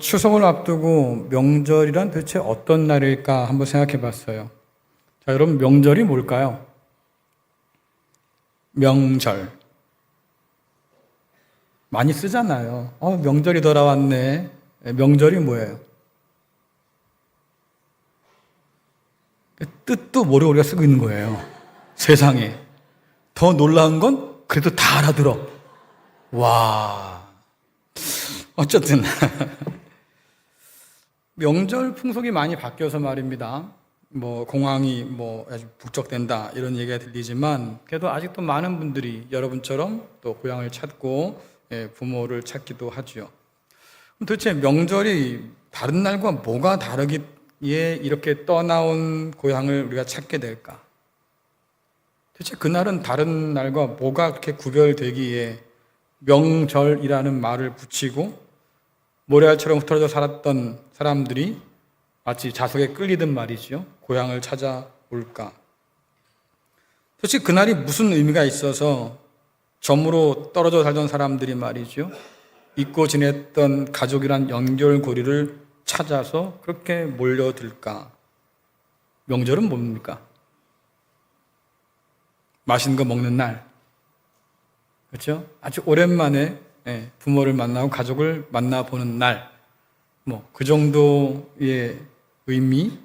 추석을 앞두고 명절이란 도대체 어떤 날일까 한번 생각해 봤어요. 자, 여러분, 명절이 뭘까요? 명절. 많이 쓰잖아요. 명절이 돌아왔네. 명절이 뭐예요? 뜻도 모르고 우리가 쓰고 있는 거예요. 세상에. 더 놀라운 건 그래도 다 알아들어. 와. 어쨌든 명절 풍속이 많이 바뀌어서 말입니다. 공항이 아주 북적된다 이런 얘기가 들리지만 그래도 아직도 많은 분들이 여러분처럼 또 고향을 찾고 부모를 찾기도 하죠. 도대체 명절이 다른 날과 뭐가 다르기에 이렇게 떠나온 고향을 우리가 찾게 될까? 도대체 그날은 다른 날과 뭐가 그렇게 구별되기에 명절이라는 말을 붙이고 모래알처럼 흩어져 살았던 사람들이 마치 자석에 끌리듯 말이죠. 고향을 찾아올까? 도대체 그날이 무슨 의미가 있어서 점으로 떨어져 살던 사람들이 말이죠. 잊고 지냈던 가족이란 연결고리를 찾아서 그렇게 몰려들까? 명절은 뭡니까? 맛있는 거 먹는 날. 그렇죠? 아주 오랜만에 부모를 만나고 가족을 만나보는 날. 그 정도의 의미.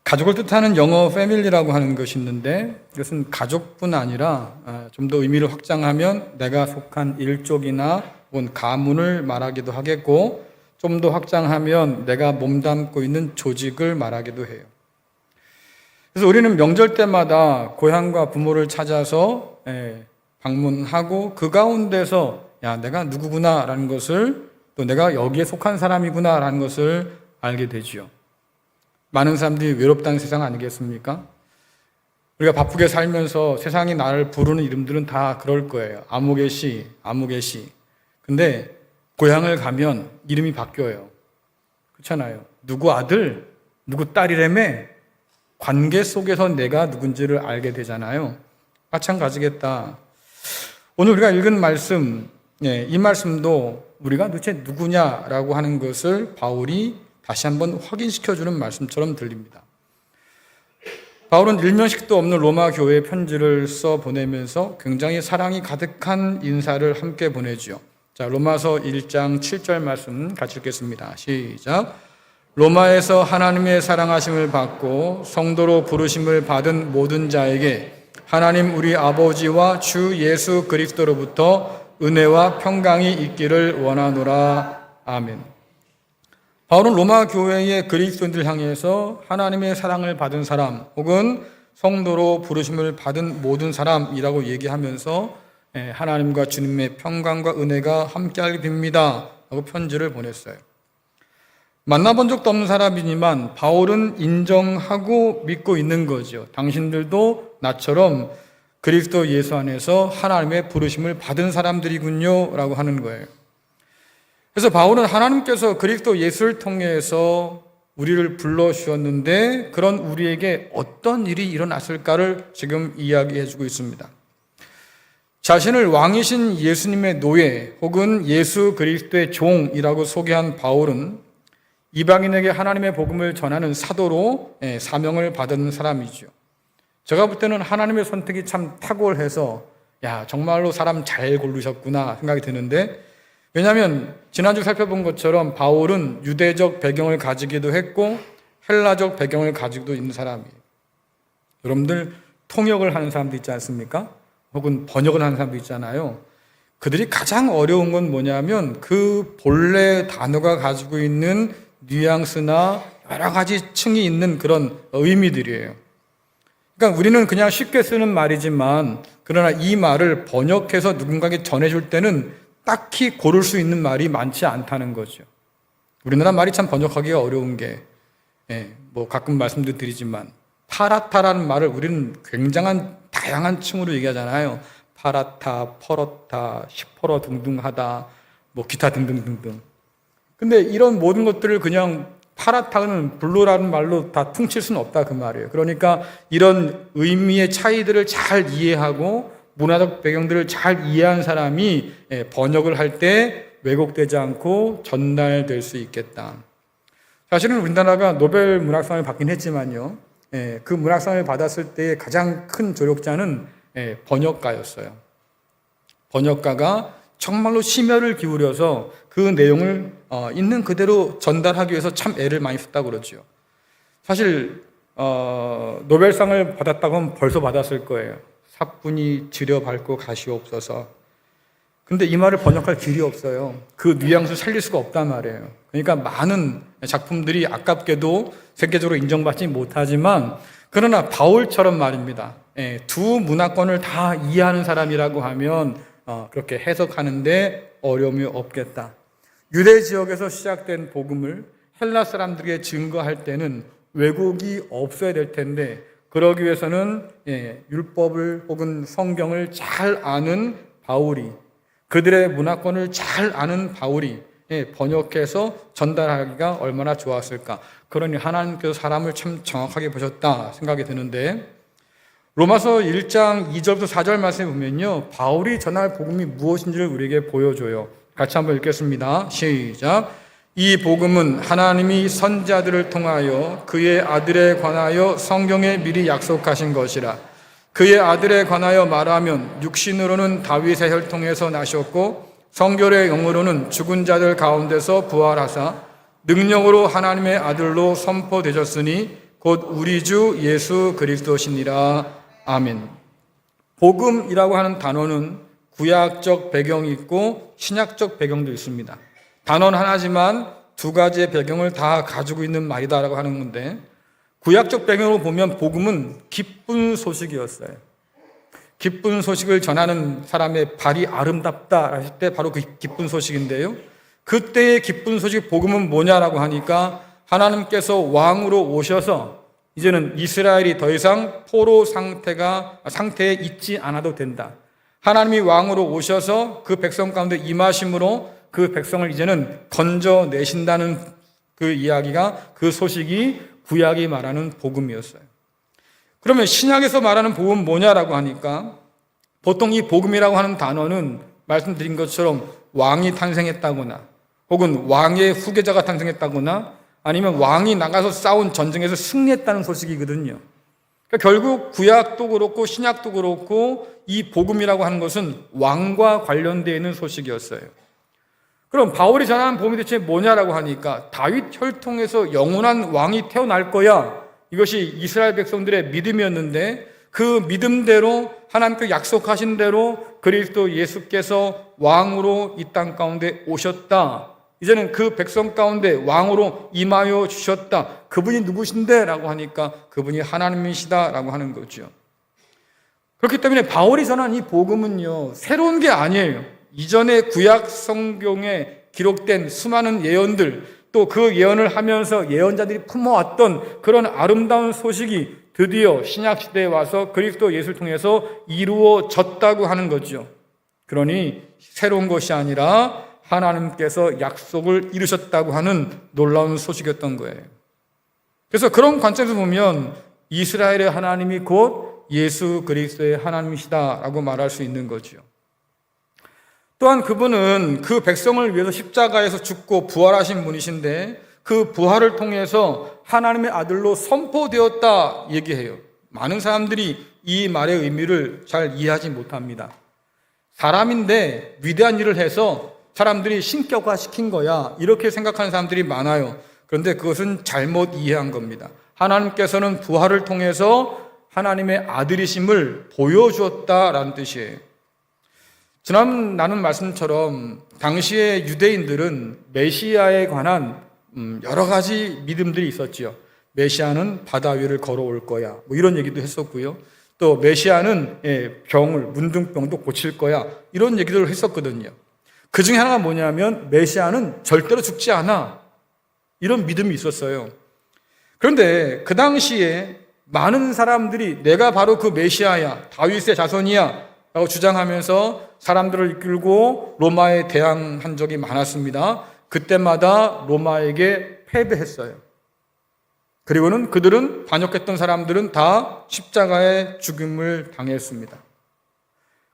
가족을 뜻하는 영어 패밀리라고 하는 것이 있는데 이것은 가족뿐 아니라 좀 더 의미를 확장하면 내가 속한 일족이나 혹은 가문을 말하기도 하겠고 좀 더 확장하면 내가 몸담고 있는 조직을 말하기도 해요. 그래서 우리는 명절 때마다 고향과 부모를 찾아서 방문하고 그 가운데서 내가 누구구나라는 것을 또 내가 여기에 속한 사람이구나라는 것을 알게 되죠. 많은 사람들이 외롭다는 세상 아니겠습니까? 우리가 바쁘게 살면서 세상이 나를 부르는 이름들은 다 그럴 거예요. 아무개 씨, 아무개 씨. 근데 고향을 가면 이름이 바뀌어요. 그렇잖아요. 누구 아들, 누구 딸이라며 관계 속에서 내가 누군지를 알게 되잖아요. 마찬가지겠다. 오늘 우리가 읽은 말씀, 이 말씀도 우리가 도대체 누구냐라고 하는 것을 바울이 다시 한번 확인시켜주는 말씀처럼 들립니다. 바울은 일면식도 없는 로마 교회에 편지를 써 보내면서 굉장히 사랑이 가득한 인사를 함께 보내죠. 자, 로마서 1장 7절 말씀 같이 읽겠습니다. 시작. 로마에서 하나님의 사랑하심을 받고 성도로 부르심을 받은 모든 자에게 하나님 우리 아버지와 주 예수 그리스도로부터 은혜와 평강이 있기를 원하노라. 아멘. 바울은 로마 교회의 그리스도인들 향해서 하나님의 사랑을 받은 사람 혹은 성도로 부르심을 받은 모든 사람이라고 얘기하면서 하나님과 주님의 평강과 은혜가 함께하게 빕니다 하고 편지를 보냈어요. 만나본 적도 없는 사람이지만 바울은 인정하고 믿고 있는 거죠. 당신들도 나처럼 그리스도 예수 안에서 하나님의 부르심을 받은 사람들이군요 라고 하는 거예요. 그래서 바울은 하나님께서 그리스도 예수를 통해서 우리를 불러주셨는데 그런 우리에게 어떤 일이 일어났을까를 지금 이야기해 주고 있습니다. 자신을 왕이신 예수님의 노예 혹은 예수 그리스도의 종이라고 소개한 바울은 이방인에게 하나님의 복음을 전하는 사도로 사명을 받은 사람이죠. 제가 볼 때는 하나님의 선택이 참 탁월해서 정말로 사람 잘 고르셨구나 생각이 드는데 왜냐하면 지난주 살펴본 것처럼 바울은 유대적 배경을 가지기도 했고 헬라적 배경을 가지고 있는 사람이에요. 여러분들 통역을 하는 사람도 있지 않습니까? 혹은 번역을 하는 사람도 있잖아요. 그들이 가장 어려운 건 뭐냐면 그 본래 단어가 가지고 있는 뉘앙스나 여러 가지 층이 있는 그런 의미들이에요. 그러니까 우리는 그냥 쉽게 쓰는 말이지만 그러나 이 말을 번역해서 누군가에게 전해줄 때는 딱히 고를 수 있는 말이 많지 않다는 거죠. 우리나라 말이 참 번역하기가 어려운 게 가끔 말씀도 드리지만 파라타라는 말을 우리는 굉장한 다양한 층으로 얘기하잖아요. 파라타, 퍼렇다, 시퍼러 등등하다, 기타 등등등등. 근데 이런 모든 것들을 그냥 파라타는 블루라는 말로 다 퉁칠 수는 없다 그 말이에요. 그러니까 이런 의미의 차이들을 잘 이해하고 문화적 배경들을 잘 이해한 사람이 번역을 할 때 왜곡되지 않고 전달될 수 있겠다. 사실은 우리나라가 노벨 문학상을 받긴 했지만요, 그 문학상을 받았을 때의 가장 큰 조력자는 번역가였어요. 번역가가 정말로 심혈을 기울여서 그 내용을 있는 그대로 전달하기 위해서 참 애를 많이 썼다고 그러죠. 사실 노벨상을 받았다고 하면 벌써 받았을 거예요. 사뿐히 지려 밟고 가시옵소서. 근데 이 말을 번역할 길이 없어요. 그 뉘앙스를 살릴 수가 없단 말이에요. 그러니까 많은 작품들이 아깝게도 세계적으로 인정받지 못하지만, 그러나 바울처럼 말입니다. 두 문화권을 다 이해하는 사람이라고 하면 그렇게 해석하는데 어려움이 없겠다. 유대 지역에서 시작된 복음을 헬라 사람들에게 증거할 때는 왜곡이 없어야 될 텐데, 그러기 위해서는 율법을 혹은 성경을 잘 아는 바울이, 그들의 문화권을 잘 아는 바울이 번역해서 전달하기가 얼마나 좋았을까. 그러니 하나님께서 사람을 참 정확하게 보셨다 생각이 드는데, 로마서 1장 2절부터 4절 말씀에 보면요, 바울이 전할 복음이 무엇인지를 우리에게 보여줘요. 같이 한번 읽겠습니다. 시작. 이 복음은 하나님이 선지자들을 통하여 그의 아들에 관하여 성경에 미리 약속하신 것이라. 그의 아들에 관하여 말하면 육신으로는 다윗의 혈통에서 나셨고 성결의 영으로는 죽은 자들 가운데서 부활하사 능력으로 하나님의 아들로 선포되셨으니 곧 우리 주 예수 그리스도시니라. 아멘. 복음이라고 하는 단어는 구약적 배경이 있고 신약적 배경도 있습니다. 단어는 하나지만 두 가지의 배경을 다 가지고 있는 말이다라고 하는 건데, 구약적 배경으로 보면 복음은 기쁜 소식이었어요. 기쁜 소식을 전하는 사람의 발이 아름답다 하실 때 바로 그 기쁜 소식인데요, 그때의 기쁜 소식 복음은 뭐냐라고 하니까 하나님께서 왕으로 오셔서 이제는 이스라엘이 더 이상 포로 상태에 있지 않아도 된다. 하나님이 왕으로 오셔서 그 백성 가운데 임하심으로 그 백성을 이제는 건져내신다는 그 이야기가, 그 소식이 구약이 말하는 복음이었어요. 그러면 신약에서 말하는 복음은 뭐냐라고 하니까, 보통 이 복음이라고 하는 단어는 말씀드린 것처럼 왕이 탄생했다거나 혹은 왕의 후계자가 탄생했다거나 아니면 왕이 나가서 싸운 전쟁에서 승리했다는 소식이거든요. 그러니까 결국 구약도 그렇고 신약도 그렇고 이 복음이라고 하는 것은 왕과 관련되어 있는 소식이었어요. 그럼 바울이 전하는 복음이 대체 뭐냐라고 하니까, 다윗 혈통에서 영원한 왕이 태어날 거야. 이것이 이스라엘 백성들의 믿음이었는데, 그 믿음대로 하나님께 약속하신 대로 그리스도 예수께서 왕으로 이 땅 가운데 오셨다. 이제는 그 백성 가운데 왕으로 임하여 주셨다. 그분이 누구신데? 라고 하니까 그분이 하나님이시다 라고 하는 거죠. 그렇기 때문에 바울이 전한 이 복음은요, 새로운 게 아니에요. 이전에 구약 성경에 기록된 수많은 예언들, 또 그 예언을 하면서 예언자들이 품어왔던 그런 아름다운 소식이 드디어 신약 시대에 와서 그리스도 예수를 통해서 이루어졌다고 하는 거죠. 그러니 새로운 것이 아니라 하나님께서 약속을 이루셨다고 하는 놀라운 소식이었던 거예요. 그래서 그런 관점에서 보면 이스라엘의 하나님이 곧 예수 그리스도의 하나님이시다라고 말할 수 있는 거죠. 또한 그분은 그 백성을 위해서 십자가에서 죽고 부활하신 분이신데, 그 부활을 통해서 하나님의 아들로 선포되었다 얘기해요. 많은 사람들이 이 말의 의미를 잘 이해하지 못합니다. 사람인데 위대한 일을 해서 사람들이 신격화시킨 거야, 이렇게 생각하는 사람들이 많아요. 그런데 그것은 잘못 이해한 겁니다. 하나님께서는 부활을 통해서 하나님의 아들이심을 보여주었다라는 뜻이에요. 지난 나눈 말씀처럼 당시의 유대인들은 메시아에 관한 여러 가지 믿음들이 있었지요. 메시아는 바다 위를 걸어올 거야, 뭐 이런 얘기도 했었고요. 또 메시아는 문둥병도 고칠 거야, 이런 얘기들을 했었거든요. 그 중에 하나가 뭐냐면 메시아는 절대로 죽지 않아, 이런 믿음이 있었어요. 그런데 그 당시에 많은 사람들이 내가 바로 그 메시아야, 다윗의 자손이야 라고 주장하면서 사람들을 이끌고 로마에 대항한 적이 많았습니다. 그때마다 로마에게 패배했어요. 그리고는 그들은 반역했던 사람들은 다 십자가에 죽임을 당했습니다.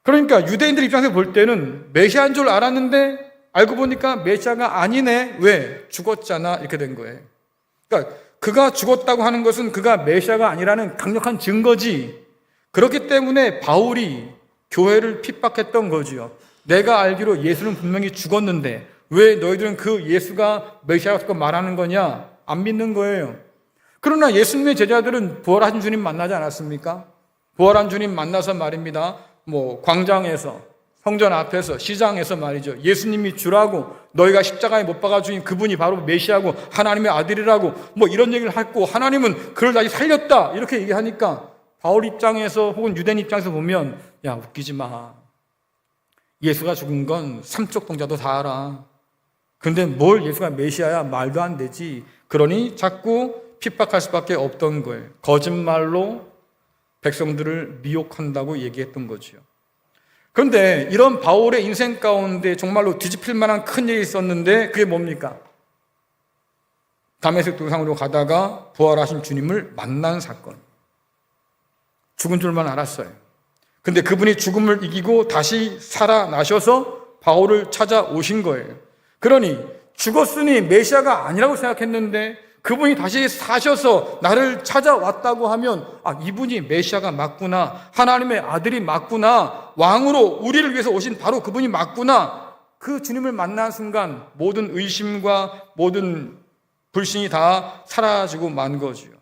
그러니까 유대인들 입장에서 볼 때는 메시아인 줄 알았는데 알고 보니까 메시아가 아니네. 왜? 죽었잖아. 이렇게 된 거예요. 그러니까 그가 죽었다고 하는 것은 그가 메시아가 아니라는 강력한 증거지. 그렇기 때문에 바울이 교회를 핍박했던 거지요. 내가 알기로 예수는 분명히 죽었는데 왜 너희들은 그 예수가 메시아라고 말하는 거냐? 안 믿는 거예요. 그러나 예수님의 제자들은 부활하신 주님 만나지 않았습니까? 부활한 주님 만나서 말입니다. 광장에서, 성전 앞에서, 시장에서 말이죠. 예수님이 주라고, 너희가 십자가에 못 박아 주인 그분이 바로 메시아고 하나님의 아들이라고 이런 얘기를 했고, 하나님은 그를 다시 살렸다 이렇게 얘기하니까 바울 입장에서 혹은 유대인 입장에서 보면, 야, 웃기지 마. 예수가 죽은 건 삼쪽 동자도 다 알아. 근데 뭘 예수가 메시아야? 말도 안 되지. 그러니 자꾸 핍박할 수밖에 없던 거예요. 거짓말로 백성들을 미혹한다고 얘기했던 거죠. 그런데 이런 바울의 인생 가운데 정말로 뒤집힐 만한 큰 일이 있었는데 그게 뭡니까? 다메섹 도상으로 가다가 부활하신 주님을 만난 사건. 죽은 줄만 알았어요. 근데 그분이 죽음을 이기고 다시 살아나셔서 바울을 찾아오신 거예요. 그러니 죽었으니 메시아가 아니라고 생각했는데 그분이 다시 사셔서 나를 찾아왔다고 하면 이분이 메시아가 맞구나. 하나님의 아들이 맞구나. 왕으로 우리를 위해서 오신 바로 그분이 맞구나. 그 주님을 만난 순간 모든 의심과 모든 불신이 다 사라지고 만 거지요.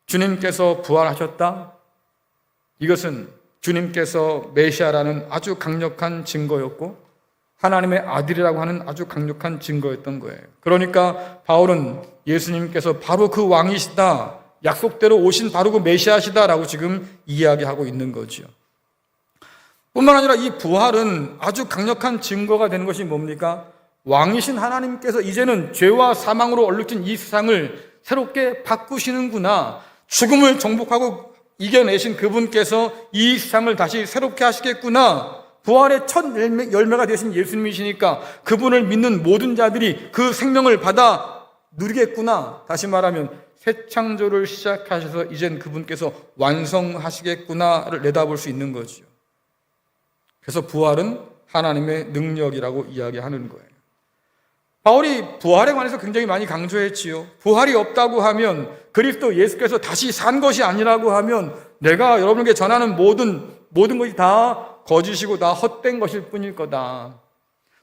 주님께서 부활하셨다? 이것은 주님께서 메시아라는 아주 강력한 증거였고 하나님의 아들이라고 하는 아주 강력한 증거였던 거예요. 그러니까 바울은 예수님께서 바로 그 왕이시다, 약속대로 오신 바로 그 메시아시다라고 지금 이야기하고 있는 거죠. 뿐만 아니라 이 부활은 아주 강력한 증거가 되는 것이 뭡니까? 왕이신 하나님께서 이제는 죄와 사망으로 얼룩진 이 세상을 새롭게 바꾸시는구나. 죽음을 정복하고 이겨내신 그분께서 이 세상을 다시 새롭게 하시겠구나. 부활의 첫 열매가 되신 예수님이시니까 그분을 믿는 모든 자들이 그 생명을 받아 누리겠구나. 다시 말하면 새 창조를 시작하셔서 이젠 그분께서 완성하시겠구나를 내다볼 수 있는 거죠. 그래서 부활은 하나님의 능력이라고 이야기하는 거예요. 바울이 부활에 관해서 굉장히 많이 강조했지요. 부활이 없다고 하면 그리스도 예수께서 다시 산 것이 아니라고 하면 내가 여러분에게 전하는 모든 것이 다 거짓이고 다 헛된 것일 뿐일 거다.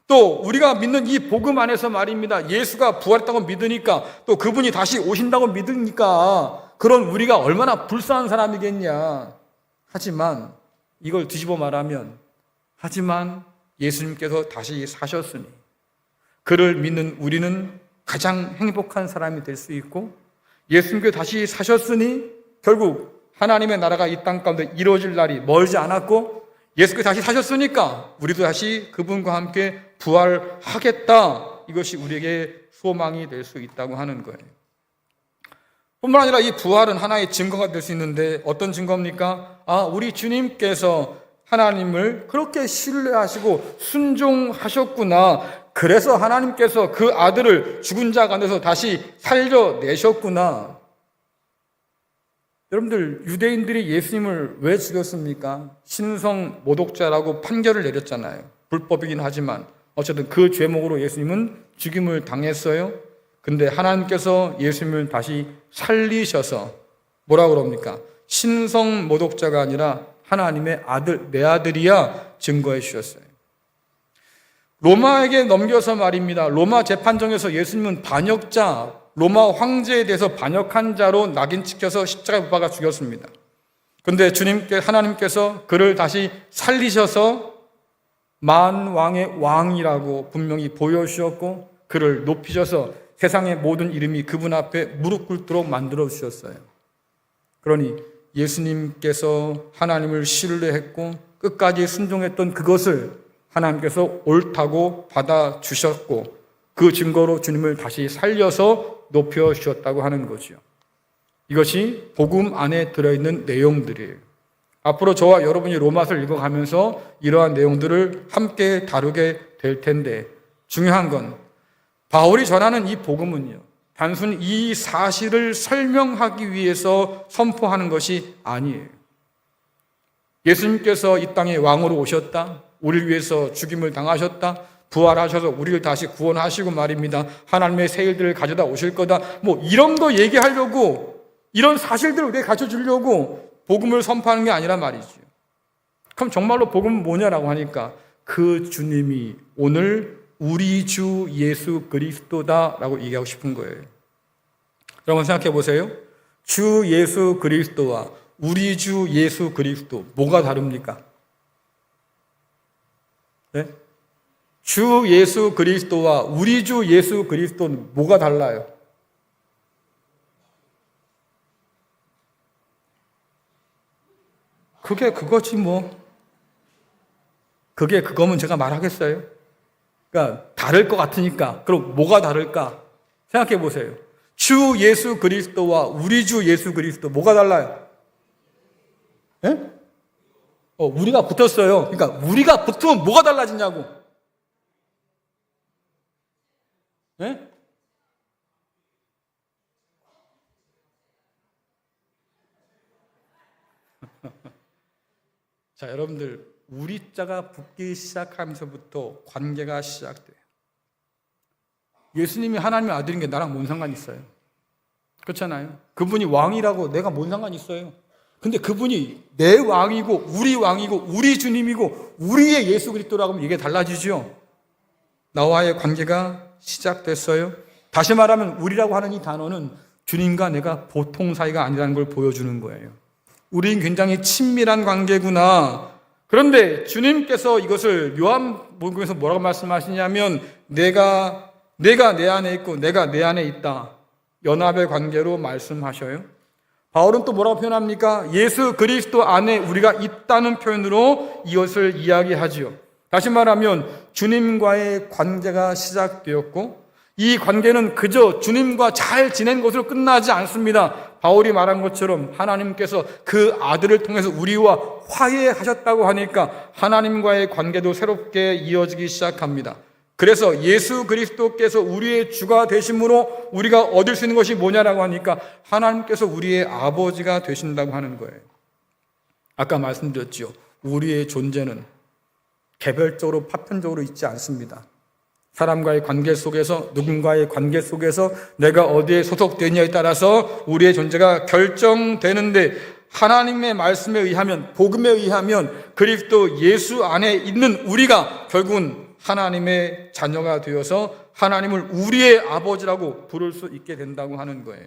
또 우리가 믿는 이 복음 안에서 말입니다. 예수가 부활했다고 믿으니까 또 그분이 다시 오신다고 믿으니까 그런 우리가 얼마나 불쌍한 사람이겠냐. 하지만 이걸 뒤집어 말하면 하지만 예수님께서 다시 사셨으니 그를 믿는 우리는 가장 행복한 사람이 될 수 있고 예수님께서 다시 사셨으니 결국 하나님의 나라가 이 땅 가운데 이루어질 날이 멀지 않았고 예수께서 다시 사셨으니까 우리도 다시 그분과 함께 부활하겠다. 이것이 우리에게 소망이 될 수 있다고 하는 거예요. 뿐만 아니라 이 부활은 하나의 증거가 될 수 있는데 어떤 증거입니까? 우리 주님께서 하나님을 그렇게 신뢰하시고 순종하셨구나. 그래서 하나님께서 그 아들을 죽은 자 가운데서 다시 살려내셨구나. 여러분들, 유대인들이 예수님을 왜 죽였습니까? 신성 모독자라고 판결을 내렸잖아요. 불법이긴 하지만 어쨌든 그 죄목으로 예수님은 죽임을 당했어요. 근데 하나님께서 예수님을 다시 살리셔서 뭐라고 그럽니까? 신성 모독자가 아니라 하나님의 아들, 내 아들이야 증거해 주셨어요. 로마에게 넘겨서 말입니다. 로마 재판정에서 예수님은 반역자, 로마 황제에 대해서 반역한 자로 낙인 찍혀서 십자가에 못 박아 죽였습니다. 그런데 하나님께서 그를 다시 살리셔서 만왕의 왕이라고 분명히 보여주셨고 그를 높이셔서 세상의 모든 이름이 그분 앞에 무릎 꿇도록 만들어 주셨어요. 그러니 예수님께서 하나님을 신뢰했고 끝까지 순종했던 그것을 하나님께서 옳다고 받아주셨고 그 증거로 주님을 다시 살려서 높여주셨다고 하는 거죠. 이것이 복음 안에 들어있는 내용들이에요. 앞으로 저와 여러분이 로마서를 읽어가면서 이러한 내용들을 함께 다루게 될 텐데 중요한 건 바울이 전하는 이 복음은요. 단순히 이 사실을 설명하기 위해서 선포하는 것이 아니에요. 예수님께서 이 땅에 왕으로 오셨다. 우리를 위해서 죽임을 당하셨다. 부활하셔서 우리를 다시 구원하시고 말입니다. 하나님의 새 일들을 가져다 오실 거다. 뭐 이런 거 얘기하려고, 이런 사실들을 우리에게 가르쳐주려고 복음을 선포하는 게 아니란 말이죠. 그럼 정말로 복음은 뭐냐라고 하니까 그 주님이 오늘 우리 주 예수 그리스도다라고 얘기하고 싶은 거예요. 여러분 생각해 보세요. 주 예수 그리스도와 우리 주 예수 그리스도 뭐가 다릅니까? 네? 주 예수 그리스도와 우리 주 예수 그리스도는 뭐가 달라요? 그게 그거지 뭐. 그게 그거면 제가 말하겠어요? 그러니까 다를 것 같으니까. 그럼 뭐가 다를까? 생각해 보세요. 주 예수 그리스도와 우리 주 예수 그리스도 뭐가 달라요? 예? 우리가 붙었어요. 그러니까 우리가 붙으면 뭐가 달라지냐고. 예? 자, 여러분들 우리 자가 붙기 시작하면서부터 관계가 시작돼요. 예수님이 하나님의 아들인 게 나랑 뭔 상관 있어요? 그렇잖아요. 그분이 왕이라고 내가 뭔 상관 있어요? 근데 그분이 내 왕이고 우리 주님이고 우리의 예수 그리스도라고 하면 이게 달라지죠. 나와의 관계가 시작됐어요. 다시 말하면 우리라고 하는 이 단어는 주님과 내가 보통 사이가 아니라는 걸 보여주는 거예요. 우린 굉장히 친밀한 관계구나. 그런데 주님께서 이것을 요한복음에서 뭐라고 말씀하시냐면 내가 내 안에 있고 내가 내 안에 있다. 연합의 관계로 말씀하셔요. 바울은 또 뭐라고 표현합니까? 예수 그리스도 안에 우리가 있다는 표현으로 이것을 이야기하지요. 다시 말하면 주님과의 관계가 시작되었고 이 관계는 그저 주님과 잘 지낸 것으로 끝나지 않습니다. 바울이 말한 것처럼 하나님께서 그 아들을 통해서 우리와 화해하셨다고 하니까 하나님과의 관계도 새롭게 이어지기 시작합니다. 그래서 예수 그리스도께서 우리의 주가 되심으로 우리가 얻을 수 있는 것이 뭐냐라고 하니까 하나님께서 우리의 아버지가 되신다고 하는 거예요. 아까 말씀드렸죠. 우리의 존재는 개별적으로 파편적으로 있지 않습니다. 사람과의 관계 속에서 누군가의 관계 속에서 내가 어디에 소속되느냐에 따라서 우리의 존재가 결정되는데 하나님의 말씀에 의하면 복음에 의하면 그리스도 예수 안에 있는 우리가 결국은 하나님의 자녀가 되어서 하나님을 우리의 아버지라고 부를 수 있게 된다고 하는 거예요.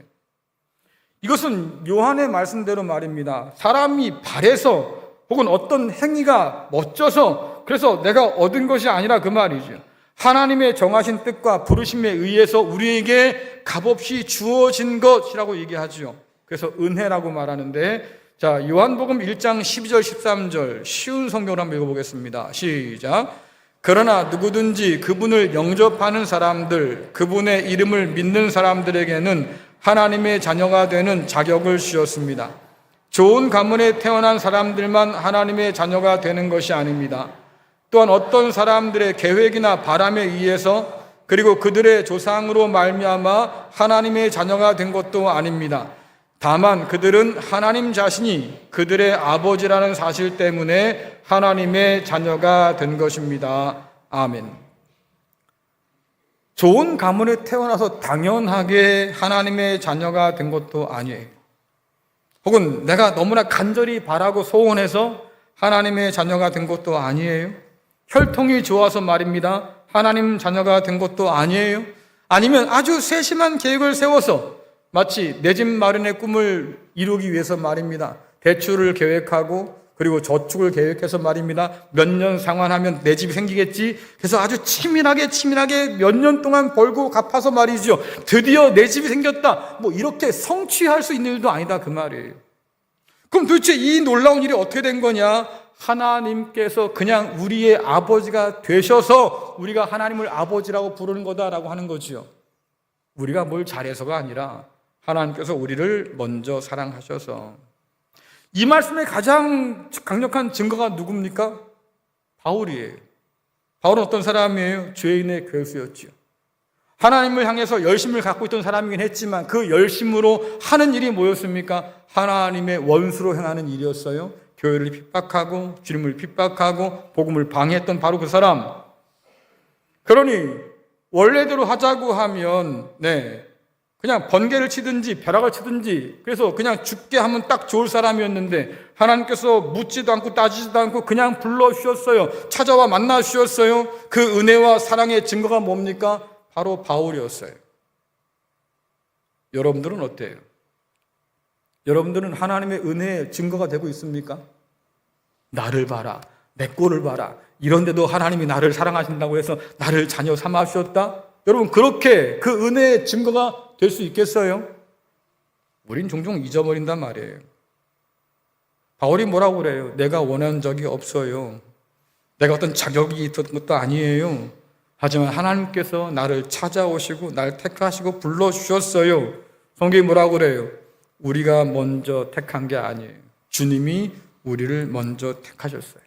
이것은 요한의 말씀대로 말입니다. 사람이 바래서 혹은 어떤 행위가 멋져서 그래서 내가 얻은 것이 아니라 그 말이죠. 하나님의 정하신 뜻과 부르심에 의해서 우리에게 값없이 주어진 것이라고 얘기하죠. 그래서 은혜라고 말하는데 자, 요한복음 1장 12절 13절 쉬운 성경으로 한번 읽어보겠습니다. 시작. 그러나 누구든지 그분을 영접하는 사람들, 그분의 이름을 믿는 사람들에게는 하나님의 자녀가 되는 자격을 주셨습니다. 좋은 가문에 태어난 사람들만 하나님의 자녀가 되는 것이 아닙니다. 또한 어떤 사람들의 계획이나 바람에 의해서 그리고 그들의 조상으로 말미암아 하나님의 자녀가 된 것도 아닙니다. 다만 그들은 하나님 자신이 그들의 아버지라는 사실 때문에 하나님의 자녀가 된 것입니다. 아멘. 좋은 가문에 태어나서 당연하게 하나님의 자녀가 된 것도 아니에요. 혹은 내가 너무나 간절히 바라고 소원해서 하나님의 자녀가 된 것도 아니에요. 혈통이 좋아서 말입니다. 하나님 자녀가 된 것도 아니에요. 아니면 아주 세심한 계획을 세워서 마치 내 집 마련의 꿈을 이루기 위해서 말입니다. 대출을 계획하고 그리고 저축을 계획해서 말입니다. 몇 년 상환하면 내 집이 생기겠지. 그래서 아주 치밀하게 몇 년 동안 벌고 갚아서 말이죠. 드디어 내 집이 생겼다. 뭐 이렇게 성취할 수 있는 일도 아니다 그 말이에요. 그럼 도대체 이 놀라운 일이 어떻게 된 거냐? 하나님께서 그냥 우리의 아버지가 되셔서 우리가 하나님을 아버지라고 부르는 거다라고 하는 거지요. 우리가 뭘 잘해서가 아니라 하나님께서 우리를 먼저 사랑하셔서. 이 말씀의 가장 강력한 증거가 누굽니까? 바울이에요. 바울은 어떤 사람이에요? 죄인의 괴수였지요. 하나님을 향해서 열심을 갖고 있던 사람이긴 했지만 그 열심으로 하는 일이 뭐였습니까? 하나님의 원수로 행하는 일이었어요. 교회를 핍박하고 주님을 핍박하고 복음을 방해했던 바로 그 사람. 그러니 원래대로 하자고 하면 그냥 번개를 치든지 벼락을 치든지 그래서 그냥 죽게 하면 딱 좋을 사람이었는데 하나님께서 묻지도 않고 따지지도 않고 그냥 불러주셨어요. 찾아와 만나주셨어요. 그 은혜와 사랑의 증거가 뭡니까? 바로 바울이었어요. 여러분들은 어때요? 여러분들은 하나님의 은혜의 증거가 되고 있습니까? 나를 봐라, 내 꼴을 봐라, 이런데도 하나님이 나를 사랑하신다고 해서 나를 자녀 삼아 주셨다? 여러분, 그렇게 그 은혜의 증거가 될 수 있겠어요? 우린 종종 잊어버린단 말이에요. 바울이 뭐라고 그래요? 내가 원한 적이 없어요. 내가 어떤 자격이 있었던 것도 아니에요. 하지만 하나님께서 나를 찾아오시고 나를 택하시고 불러주셨어요. 성경이 뭐라고 그래요? 우리가 먼저 택한 게 아니에요. 주님이 우리를 먼저 택하셨어요.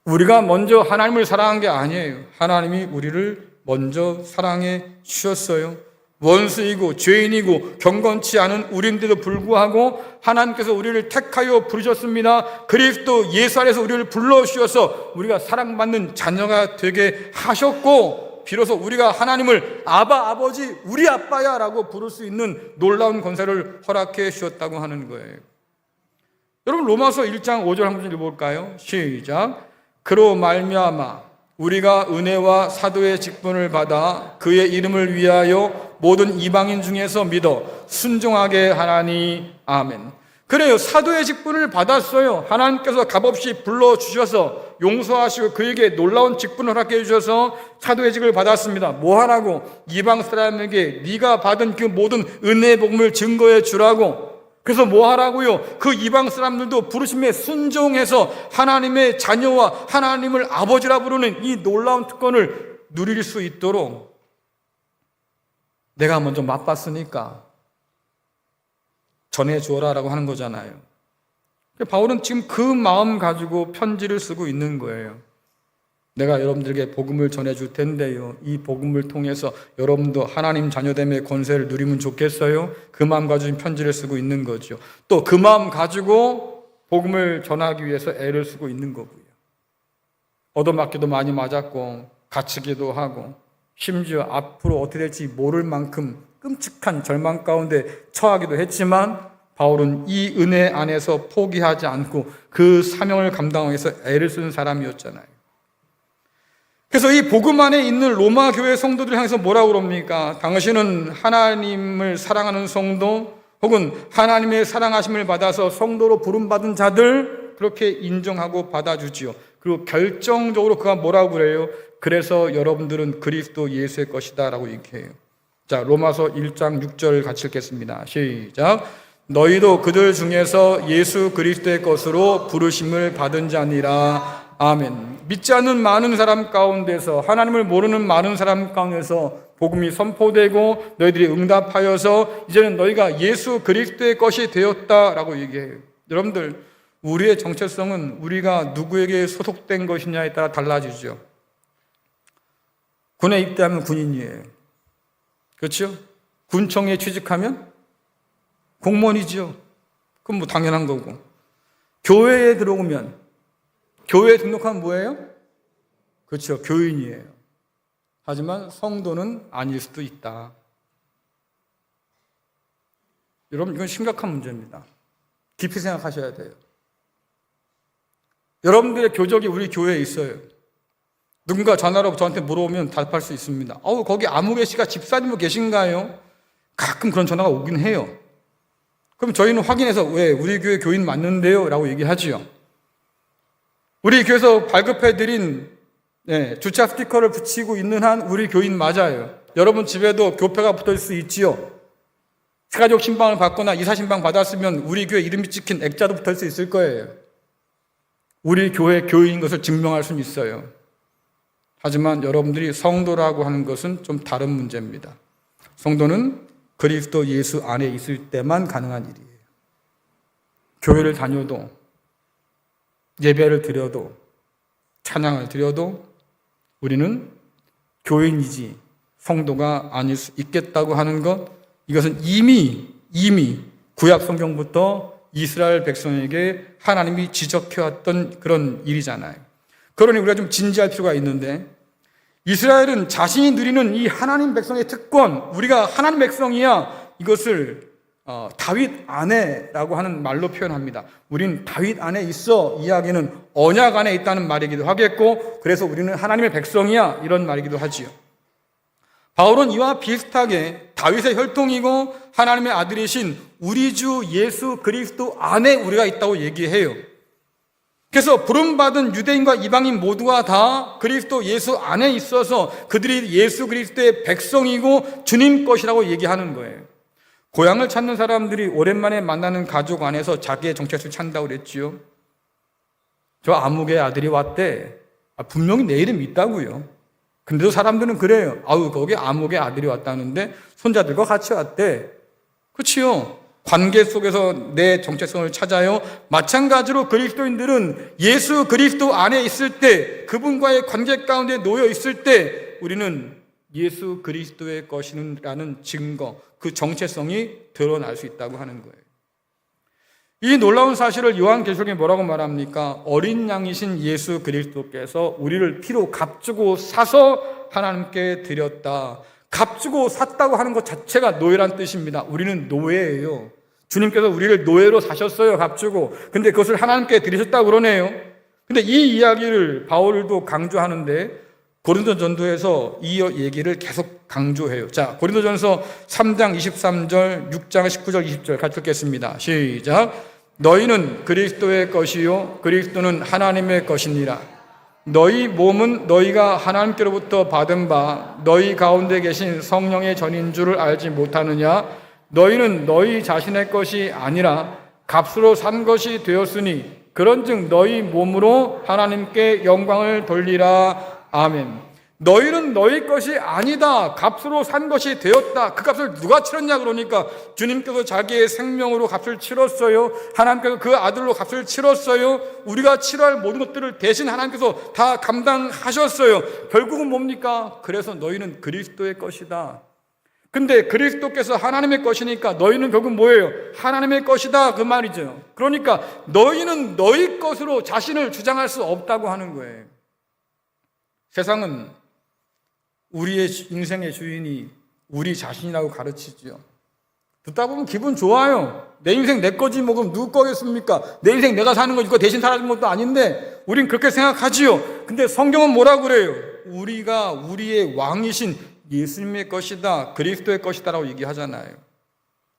우리가 먼저 하나님을 사랑한 게 아니에요. 하나님이 우리를 먼저 사랑해 주셨어요. 원수이고 죄인이고 경건치 않은 우리인데도 불구하고 하나님께서 우리를 택하여 부르셨습니다. 그리스도 예수 안에서 우리를 불러주셔서 우리가 사랑받는 자녀가 되게 하셨고 비로소 우리가 하나님을 아바, 아버지, 우리 아빠야 라고 부를 수 있는 놀라운 권세를 허락해 주셨다고 하는 거예요. 여러분, 로마서 1장 5절 한번 읽어볼까요? 시작. 그로 말미암아 우리가 은혜와 사도의 직분을 받아 그의 이름을 위하여 모든 이방인 중에서 믿어 순종하게 하나니. 아멘. 그래요. 사도의 직분을 받았어요. 하나님께서 값없이 불러주셔서 용서하시고 그에게 놀라운 직분을 허락해 주셔서 사도의 직을 받았습니다. 뭐 하라고? 이방 사람에게 네가 받은 그 모든 은혜의 복음을 증거해 주라고. 그래서 뭐 하라고요? 그 이방 사람들도 부르심에 순종해서 하나님의 자녀와 하나님을 아버지라 부르는 이 놀라운 특권을 누릴 수 있도록 내가 먼저 맛봤으니까 전해주어라라고 하는 거잖아요. 바울은 지금 그 마음 가지고 편지를 쓰고 있는 거예요. 내가 여러분들에게 복음을 전해줄 텐데요, 이 복음을 통해서 여러분도 하나님 자녀됨의 권세를 누리면 좋겠어요? 그 마음 가지고 편지를 쓰고 있는 거죠. 또 그 마음 가지고 복음을 전하기 위해서 애를 쓰고 있는 거고요. 얻어맞기도 많이 맞았고 갇히기도 하고 심지어 앞으로 어떻게 될지 모를 만큼 끔찍한 절망 가운데 처하기도 했지만 바울은 이 은혜 안에서 포기하지 않고 그 사명을 감당하기 위해서 애를 쓰는 사람이었잖아요. 그래서 이 복음 안에 있는 로마 교회 성도들 향해서 뭐라고 그럽니까? 당신은 하나님을 사랑하는 성도 혹은 하나님의 사랑하심을 받아서 성도로 부름받은 자들 그렇게 인정하고 받아주지요. 그리고 결정적으로 그가 뭐라고 그래요? 그래서 여러분들은 그리스도 예수의 것이다 라고 얘기해요. 자, 로마서 1장 6절 같이 읽겠습니다. 시작. 너희도 그들 중에서 예수 그리스도의 것으로 부르심을 받은 자니라. 아멘. 믿지 않는 많은 사람 가운데서 하나님을 모르는 많은 사람 가운데서 복음이 선포되고 너희들이 응답하여서 이제는 너희가 예수 그리스도의 것이 되었다라고 얘기해요. 여러분들, 우리의 정체성은 우리가 누구에게 소속된 것이냐에 따라 달라지죠. 군에 입대하면 군인이에요. 그렇죠? 군청에 취직하면 공무원이죠. 그건 뭐 당연한 거고. 교회에 들어오면, 교회에 등록하면 뭐예요? 그렇죠. 교인이에요. 하지만 성도는 아닐 수도 있다. 여러분, 이건 심각한 문제입니다. 깊이 생각하셔야 돼요. 여러분들의 교적이 우리 교회에 있어요. 누군가 전화로 저한테 물어보면 답할 수 있습니다. 거기 아무개 씨가 집사님으로 계신가요? 가끔 그런 전화가 오긴 해요. 그럼 저희는 확인해서 왜 우리 교회 교인 맞는데요? 라고 얘기하지요. 우리 교회에서 발급해드린 주차 스티커를 붙이고 있는 한 우리 교인 맞아요. 여러분 집에도 교표가 붙을 수 있지요. 가족 신방을 받거나 이사 신방 받았으면 우리 교회 이름이 찍힌 액자도 붙을 수 있을 거예요. 우리 교회 교인인 것을 증명할 수는 있어요. 하지만 여러분들이 성도라고 하는 것은 좀 다른 문제입니다. 성도는 그리스도 예수 안에 있을 때만 가능한 일이에요. 교회를 다녀도 예배를 드려도 찬양을 드려도 우리는 교인이지 성도가 아닐 수 있겠다고 하는 것, 이것은 이미 구약 성경부터 이스라엘 백성에게 하나님이 지적해왔던 그런 일이잖아요. 그러니 우리가 좀 진지할 필요가 있는데, 이스라엘은 자신이 누리는 이 하나님 백성의 특권, 우리가 하나님 백성이야, 이것을 다윗 안에라고 하는 말로 표현합니다. 우린 다윗 안에 있어 이야기는 언약 안에 있다는 말이기도 하겠고, 그래서 우리는 하나님의 백성이야, 이런 말이기도 하지요. 바울은 이와 비슷하게 다윗의 혈통이고 하나님의 아들이신 우리 주 예수 그리스도 안에 우리가 있다고 얘기해요. 그래서 부름받은 유대인과 이방인 모두가 다 그리스도 예수 안에 있어서 그들이 예수 그리스도의 백성이고 주님 것이라고 얘기하는 거예요. 고향을 찾는 사람들이 오랜만에 만나는 가족 안에서 자기의 정체성을 찾는다고 그랬지요. 저 아무개 아들이 왔대. 분명히 내 이름 있다고요. 근데도 사람들은 그래요. 거기 아무개 아들이 왔다는데 손자들과 같이 왔대. 그렇지요. 관계 속에서 내 정체성을 찾아요. 마찬가지로 그리스도인들은 예수 그리스도 안에 있을 때, 그분과의 관계 가운데 놓여 있을 때 우리는 예수 그리스도의 것이라는 증거, 그 정체성이 드러날 수 있다고 하는 거예요. 이 놀라운 사실을 요한계시록에 뭐라고 말합니까? 어린 양이신 예수 그리스도께서 우리를 피로 값주고 사서 하나님께 드렸다. 값주고 샀다고 하는 것 자체가 노예란 뜻입니다. 우리는 노예예요. 주님께서 우리를 노예로 사셨어요, 값주고. 근데 그것을 하나님께 드리셨다고 그러네요. 근데 이 이야기를 바울도 강조하는데 고린도 전도에서 이 얘기를 계속 강조해요. 자, 고린도전서 3장 23절, 6장 19절, 20절 같이 읽겠습니다. 시작. 너희는 그리스도의 것이요 그리스도는 하나님의 것이니라. 너희 몸은 너희가 하나님께로부터 받은 바 너희 가운데 계신 성령의 전인 줄을 알지 못하느냐? 너희는 너희 자신의 것이 아니라 값으로 산 것이 되었으니 그런즉 너희 몸으로 하나님께 영광을 돌리라. 아멘. 너희는 너희 것이 아니다. 값으로 산 것이 되었다. 그 값을 누가 치렀냐 그러니까 주님께서 자기의 생명으로 값을 치렀어요. 하나님께서 그 아들로 값을 치렀어요. 우리가 치러야 할 모든 것들을 대신 하나님께서 다 감당하셨어요. 결국은 뭡니까? 그래서 너희는 그리스도의 것이다. 근데 그리스도께서 하나님의 것이니까 너희는 결국 뭐예요? 하나님의 것이다, 그 말이죠. 그러니까 너희는 너희 것으로 자신을 주장할 수 없다고 하는 거예요. 세상은 우리의 인생의 주인이 우리 자신이라고 가르치죠. 듣다 보면 기분 좋아요. 내 인생 내 거지 뭐 그럼 누구 거겠습니까? 내 인생 내가 사는 거 이거 대신 살아준 것도 아닌데 우린 그렇게 생각하지요. 근데 성경은 뭐라고 그래요? 우리가 우리의 왕이신 예수님의 것이다, 그리스도의 것이다 라고 얘기하잖아요.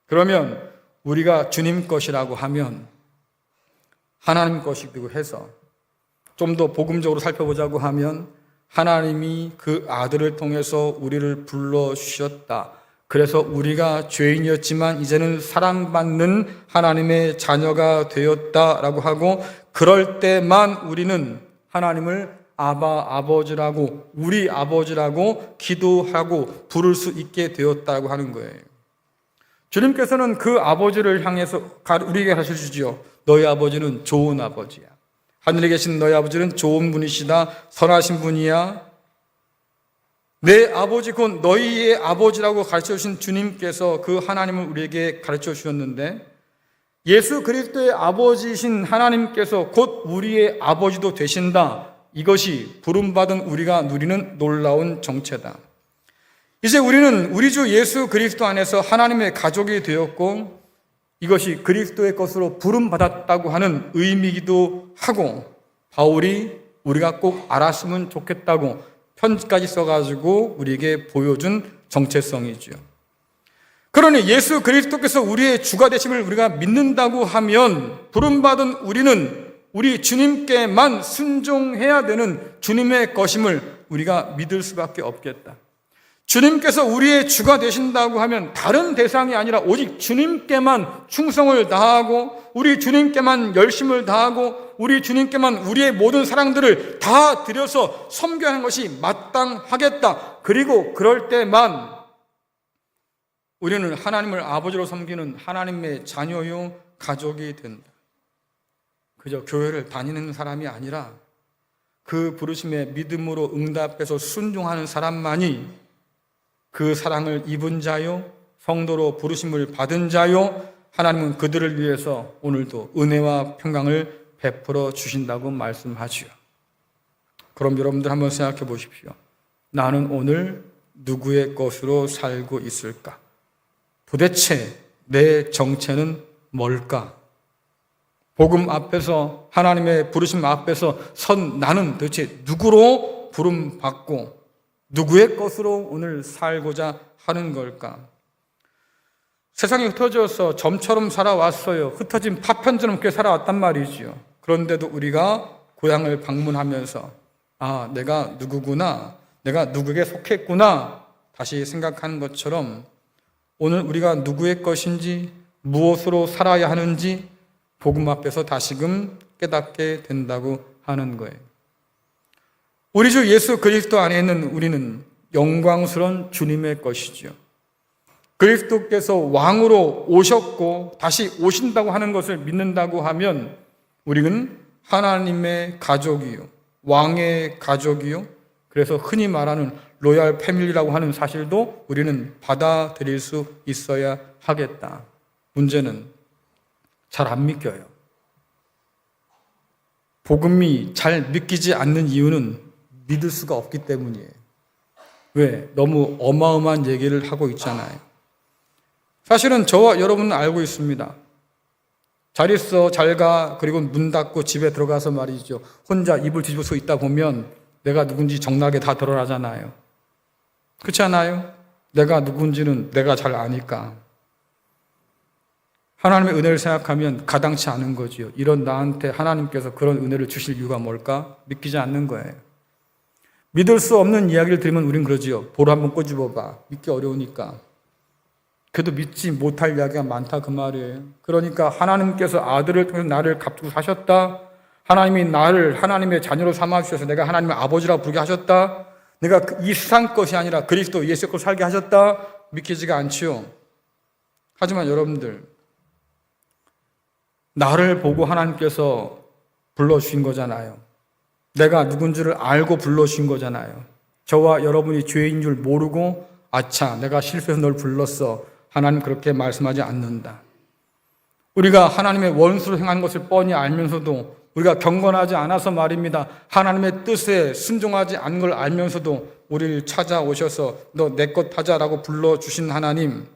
그러면 우리가 주님 것이라고 하면 하나님 것이기도 해서 좀 더 복음적으로 살펴보자고 하면 하나님이 그 아들을 통해서 우리를 불러주셨다. 그래서 우리가 죄인이었지만 이제는 사랑받는 하나님의 자녀가 되었다라고 하고, 그럴 때만 우리는 하나님을 아버지라고, 우리 아버지라고 기도하고 부를 수 있게 되었다고 하는 거예요. 주님께서는 그 아버지를 향해서 우리에게 가르쳐주지요. 너희 아버지는 좋은 아버지야. 하늘에 계신 너희 아버지는 좋은 분이시다. 선하신 분이야. 내 아버지 곧 너희의 아버지라고 가르쳐주신 주님께서 그 하나님을 우리에게 가르쳐 주셨는데, 예수 그리스도의 아버지이신 하나님께서 곧 우리의 아버지도 되신다. 이것이 부름받은 우리가 누리는 놀라운 정체다. 이제 우리는 우리 주 예수 그리스도 안에서 하나님의 가족이 되었고, 이것이 그리스도의 것으로 부름받았다고 하는 의미이기도 하고, 바울이 우리가 꼭 알았으면 좋겠다고 편지까지 써가지고 우리에게 보여준 정체성이죠. 그러니 예수 그리스도께서 우리의 주가 되심을 우리가 믿는다고 하면 부름받은 우리는 우리 주님께만 순종해야 되는 주님의 것임을 우리가 믿을 수밖에 없겠다. 주님께서 우리의 주가 되신다고 하면 다른 대상이 아니라 오직 주님께만 충성을 다하고, 우리 주님께만 열심을 다하고, 우리 주님께만 우리의 모든 사랑들을 다 드려서 섬겨하는 것이 마땅하겠다. 그리고 그럴 때만 우리는 하나님을 아버지로 섬기는 하나님의 자녀요 가족이 된다. 그저 교회를 다니는 사람이 아니라 그 부르심에 믿음으로 응답해서 순종하는 사람만이 그 사랑을 입은 자요, 성도로 부르심을 받은 자요, 하나님은 그들을 위해서 오늘도 은혜와 평강을 베풀어 주신다고 말씀하지요. 그럼 여러분들 한번 생각해 보십시오. 나는 오늘 누구의 것으로 살고 있을까? 도대체 내 정체는 뭘까? 복음 앞에서, 하나님의 부르심 앞에서 선 나는 도대체 누구로 부름받고 누구의 것으로 오늘 살고자 하는 걸까? 세상이 흩어져서 점처럼 살아왔어요. 흩어진 파편처럼 그렇게 살아왔단 말이지요. 그런데도 우리가 고향을 방문하면서 아, 내가 누구구나, 내가 누구에게 속했구나 다시 생각하는 것처럼 오늘 우리가 누구의 것인지, 무엇으로 살아야 하는지 복음 앞에서 다시금 깨닫게 된다고 하는 거예요. 우리 주 예수 그리스도 안에 있는 우리는 영광스러운 주님의 것이지요. 그리스도께서 왕으로 오셨고 다시 오신다고 하는 것을 믿는다고 하면 우리는 하나님의 가족이요, 왕의 가족이요, 그래서 흔히 말하는 로얄 패밀리라고 하는 사실도 우리는 받아들일 수 있어야 하겠다. 문제는 잘 안 믿겨요. 복음이 잘 믿기지 않는 이유는 믿을 수가 없기 때문이에요. 왜? 너무 어마어마한 얘기를 하고 있잖아요. 사실은 저와 여러분은 알고 있습니다. 잘 있어, 잘 가, 그리고 문 닫고 집에 들어가서 말이죠. 혼자 이불 뒤집어서 있다 보면 내가 누군지 적나게 다 드러나잖아요. 그렇지 않아요? 내가 누군지는 내가 잘 아니까. 하나님의 은혜를 생각하면 가당치 않은 거지요. 이런 나한테 하나님께서 그런 은혜를 주실 이유가 뭘까? 믿기지 않는 거예요. 믿을 수 없는 이야기를 들으면 우린 그러지요. 보러 한번 꼬집어봐. 믿기 어려우니까. 그래도 믿지 못할 이야기가 많다 그 말이에요. 그러니까 하나님께서 아들을 통해서 나를 값주고 사셨다. 하나님이 나를 하나님의 자녀로 삼아주셔서 내가 하나님의 아버지라고 부르게 하셨다. 내가 이 세상 것이 아니라 그리스도 예수의 것을 살게 하셨다. 믿기지가 않지요. 하지만 여러분들, 나를 보고 하나님께서 불러주신 거잖아요. 내가 누군지를 알고 불러주신 거잖아요. 저와 여러분이 죄인 줄 모르고 아차, 내가 실수해서 널 불렀어. 하나님 그렇게 말씀하지 않는다. 우리가 하나님의 원수로 행하는 것을 뻔히 알면서도 우리가 경건하지 않아서 말입니다. 하나님의 뜻에 순종하지 않는 걸 알면서도 우리를 찾아오셔서 너 내 것 하자라고 불러주신 하나님,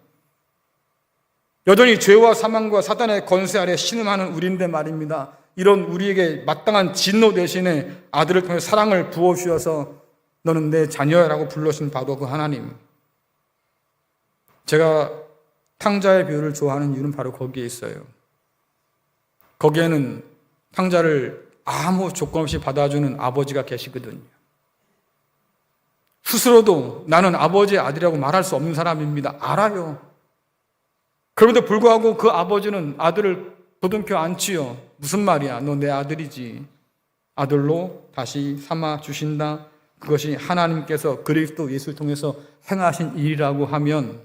여전히 죄와 사망과 사단의 권세 아래 신음하는 우리인데 말입니다. 이런 우리에게 마땅한 진노 대신에 아들을 통해 사랑을 부어주셔서 너는 내 자녀라고 불러주신 바로 그 하나님. 제가 탕자의 비유를 좋아하는 이유는 바로 거기에 있어요. 거기에는 탕자를 아무 조건 없이 받아주는 아버지가 계시거든요. 스스로도 나는 아버지의 아들이라고 말할 수 없는 사람입니다. 알아요. 그런데 불구하고 그 아버지는 아들을 보듬켜 안지요. 무슨 말이야? 너 내 아들이지. 아들로 다시 삼아 주신다. 그것이 하나님께서 그리스도 예수를 통해서 행하신 일이라고 하면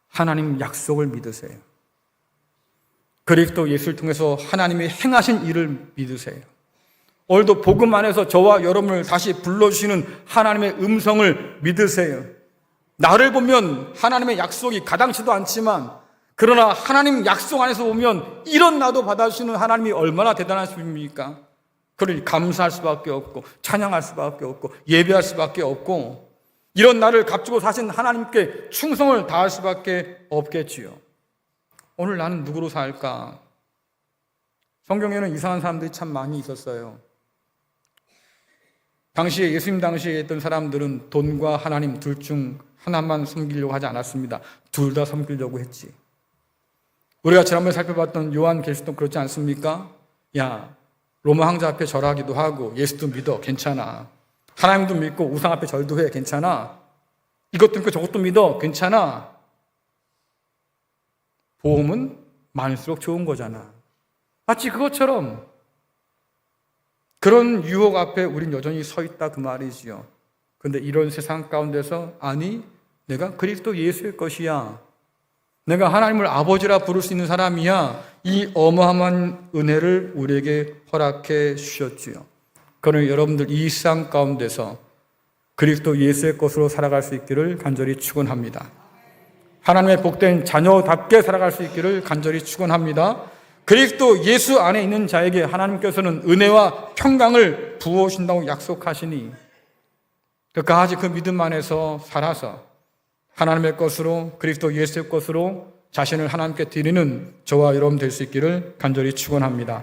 하나님 약속을 믿으세요. 그리스도 예수를 통해서 하나님이 행하신 일을 믿으세요. 오늘도 복음 안에서 저와 여러분을 다시 불러주시는 하나님의 음성을 믿으세요. 나를 보면 하나님의 약속이 가당치도 않지만 그러나 하나님 약속 안에서 보면 이런 나도 받아주시는 하나님이 얼마나 대단하십니까? 그러니 감사할 수밖에 없고 찬양할 수밖에 없고 예배할 수밖에 없고 이런 나를 값주고 사신 하나님께 충성을 다할 수밖에 없겠지요. 오늘 나는 누구로 살까? 성경에는 이상한 사람들이 참 많이 있었어요. 당시에 예수님 당시에 있던 사람들은 돈과 하나님 둘 중 하나만 섬기려고 하지 않았습니다. 둘 다 섬기려고 했지. 우리가 지난번에 살펴봤던 요한 계시도 그렇지 않습니까? 야, 로마 황제 앞에 절하기도 하고 예수도 믿어. 괜찮아. 하나님도 믿고 우상 앞에 절도 해. 괜찮아. 이것도 믿고 저것도 믿어. 괜찮아. 보험은 많을수록 좋은 거잖아. 마치 그것처럼 그런 유혹 앞에 우린 여전히 서 있다 그 말이지요. 그런데 이런 세상 가운데서 아니, 내가 그리스도 예수의 것이야. 내가 하나님을 아버지라 부를 수 있는 사람이야. 이 어마어마한 은혜를 우리에게 허락해 주셨지요. 그러니 여러분들 이 세상 가운데서 그리스도 예수의 것으로 살아갈 수 있기를 간절히 축원합니다. 하나님의 복된 자녀답게 살아갈 수 있기를 간절히 축원합니다. 그리스도 예수 안에 있는 자에게 하나님께서는 은혜와 평강을 부어주신다고 약속하시니 끝까지 그 믿음 안에서 살아서 하나님의 것으로 그리스도 예수의 것으로 자신을 하나님께 드리는 저와 여러분 될 수 있기를 간절히 축원합니다.